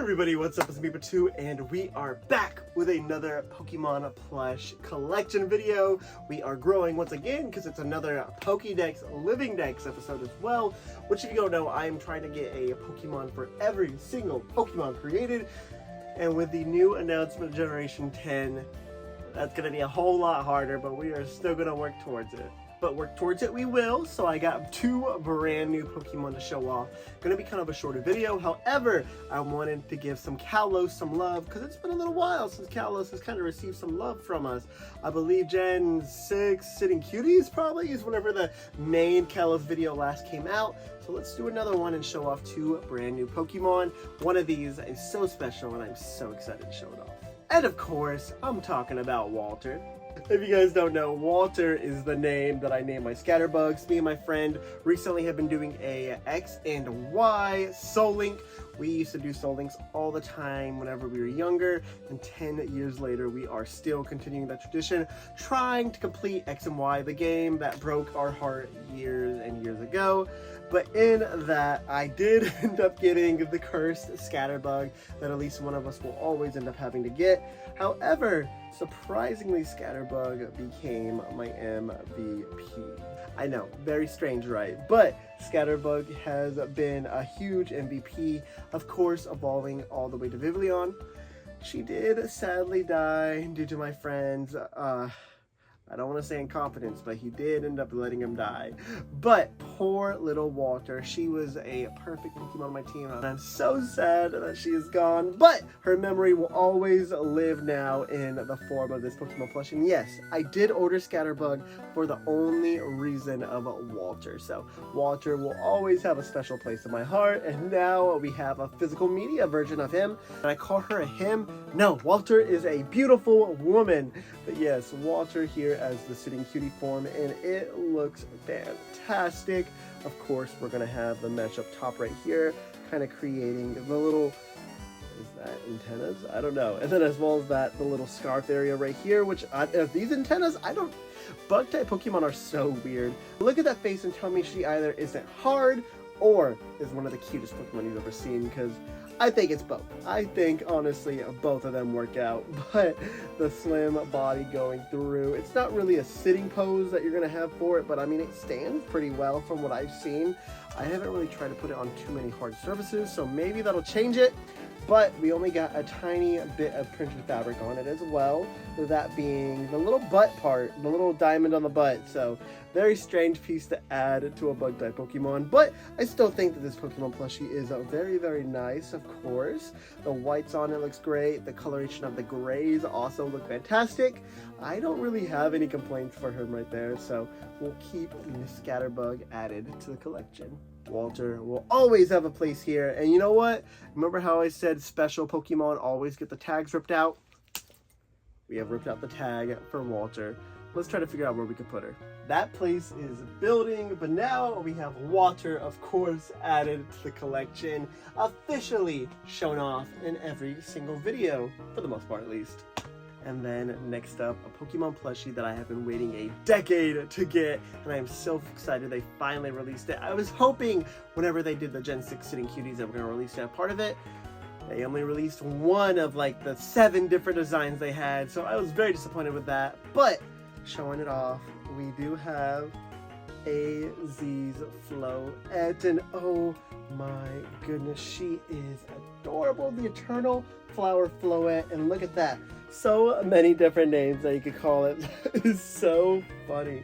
everybody, what's up? It's me, 2, and we are back with another Pokemon plush collection video. We are growing once again because it's another Pokédex Living Dex episode as well, which if you don't know, I'm trying to get a Pokemon for every single Pokemon created. And with the new announcement Generation 10, that's going to be a whole lot harder, but we are still going to work towards it. But work towards it we will. So I got 2 brand new Pokemon to show off. Gonna be kind of a shorter video. However, I wanted to give some Kalos some love because it's been a little while since Kalos has kind of received some love from us. I believe Gen 6 Sitting Cuties probably is whenever the main Kalos video last came out. So let's do another one and show off 2 brand new Pokemon. One of these is so special and I'm so excited to show it off. And of course, I'm talking about Walter. If you guys don't know, Walter is the name that I named my scatterbugs. Me and my friend recently have been doing a X and Y Soul Link. We used to do Soul Links all the time whenever we were younger, and 10 years later we are still continuing that tradition, trying to complete X and Y, the game that broke our heart years and years ago. But in that, I did end up getting the cursed Scatterbug that at least one of us will always end up having to get. However, surprisingly, Scatterbug became my MVP. I know, very strange, right? But Scatterbug has been a huge MVP, of course, evolving all the way to Vivillon. She did sadly die due to my friend's, I don't want to say incompetence, but he did end up letting him die. But poor little Walter, she was a perfect Pokemon on my team, and I'm so sad that she is gone. But her memory will always live now in the form of this Pokemon plush. And yes, I did order Scatterbug for the only reason of Walter. So Walter will always have a special place in my heart. And now we have a physical media version of him. And I call her a him. No, Walter is a beautiful woman. But yes, Walter here as the Sitting Cutie form, and it looks fantastic. Of course, we're going to have the mesh up top right here, kind of creating the little, is that antennas? I don't know. And then as well as that, the little scarf area right here, which, these antennas, Bug-type Pokemon are so weird. Look at that face and tell me she either isn't hard or is one of the cutest Pokemon you've ever seen, because I think it's both. I think, honestly, both of them work out, but the slim body going through, it's not really a sitting pose that you're going to have for it, but I mean, it stands pretty well from what I've seen. I haven't really tried to put it on too many hard surfaces, so maybe that'll change it, but we only got a tiny bit of printed fabric on it as well, that being the little butt part, the little diamond on the butt, so very strange piece to add to a bug-type Pokemon, but I still think that this Pokemon plushie is very, very nice, of course. The whites on it looks great. The coloration of the grays also look fantastic. I don't really have any complaints for him right there, so we'll keep Miss Scatterbug added to the collection. Walter will always have a place here, and you know what? Remember how I said special Pokemon always get the tags ripped out? We have ripped out the tag for Walter. Let's try to figure out where we could put her. That place is building, but now we have Walter, of course, added to the collection, officially shown off in every single video, for the most part at least. And then next up, a Pokemon plushie that I have been waiting a decade to get, and I am so excited they finally released it. I was hoping whenever they did the Gen 6 Sitting Cuties they were going to release that part of it. They only released one of like the 7 different designs they had, so I was very disappointed with that, but showing it off, we do have AZ's Floette, and oh my goodness, she is adorable. The Eternal Flower Floette, and look at that. So many different names that you could call it. It is so funny.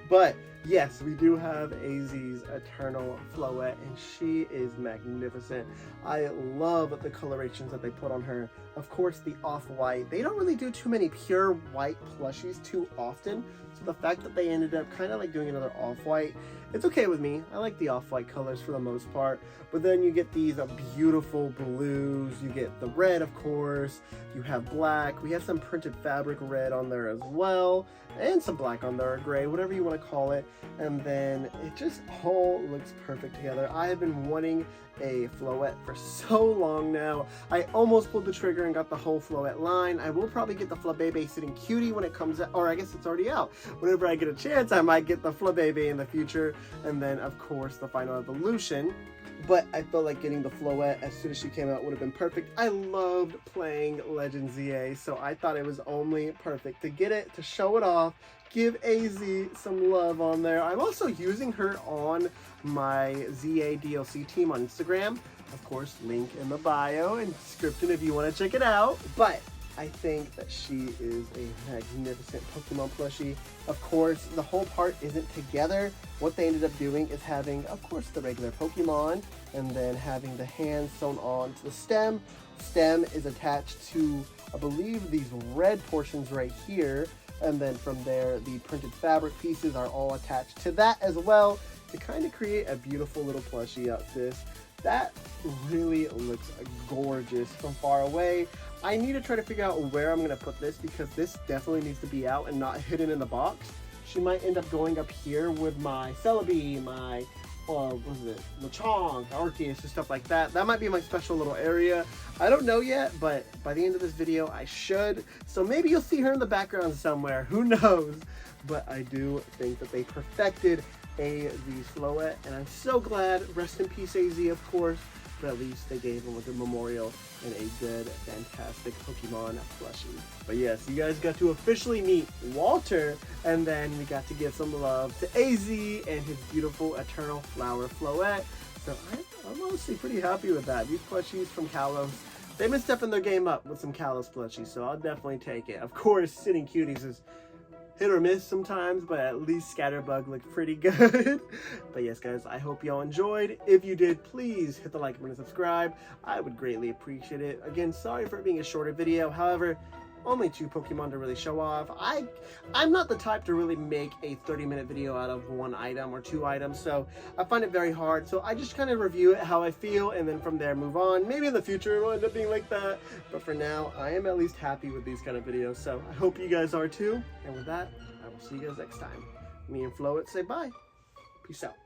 But yes, we do have AZ's Eternal Floette, and she is magnificent. I love the colorations that they put on her. Of course, the off-white. They don't really do too many pure white plushies too often, so the fact that they ended up kind of like doing another off-white, it's okay with me. I like the off-white colors for the most part, but then you get these beautiful blues, you get the red, of course, you have black, we have some printed fabric red on there as well, and some black on there, or gray, whatever you want to call it, and then it just all looks perfect together. I have been wanting a Floette for so long now. I almost pulled the trigger and got the whole Floette line. I will probably get the Flabébé Sitting Cutie when it comes out, or I guess it's already out. Whenever I get a chance, I might get the Flabébé in the future, and then of course the final evolution. But I felt like getting the Floette as soon as she came out would have been perfect. I loved playing Legend ZA, so I thought it was only perfect to get it, to show it off, give AZ some love on there. I'm also using her on my ZA DLC team on Instagram. Of course, link in the bio and description if you want to check it out. But I think that she is a magnificent Pokemon plushie. Of course, the whole part isn't together. What they ended up doing is having, of course, the regular Pokemon, and then having the hands sewn on to the stem. Stem is attached to, I believe, these red portions right here. And then from there, the printed fabric pieces are all attached to that as well to kind of create a beautiful little plushie out this. That really looks gorgeous from far away. I need to try to figure out where I'm going to put this because this definitely needs to be out and not hidden in the box. She might end up going up here with my Celebi, my, what was it, Lechonk, Arceus, and stuff like that. That might be my special little area. I don't know yet, but by the end of this video, I should. So maybe you'll see her in the background somewhere. Who knows? But I do think that they perfected the Floette, and I'm so glad. Rest in peace, AZ, of course. But at least they gave him a good memorial and a good, fantastic Pokemon plushie. But yes, you guys got to officially meet Walter, and then we got to give some love to AZ and his beautiful Eternal Flower Floette. So I'm honestly pretty happy with that. These plushies from Kalos, they've been stepping their game up with some Kalos plushies, so I'll definitely take it. Of course, Sitting Cuties is hit or miss sometimes, but at least Scatterbug looked pretty good. But yes, guys, I hope y'all enjoyed. If you did, please hit the like button and subscribe. I would greatly appreciate it. Again, sorry for it being a shorter video. However, only 2 Pokemon to really show off. I'm not the type to really make a 30-minute video out of 1 item or 2 items, so I find it very hard. So I just kind of review it how I feel, and then from there move on. Maybe in the future it will end up being like that, but for now, I am at least happy with these kind of videos, so I hope you guys are too. And with that, I will see you guys next time. Me and Floette say bye. Peace out.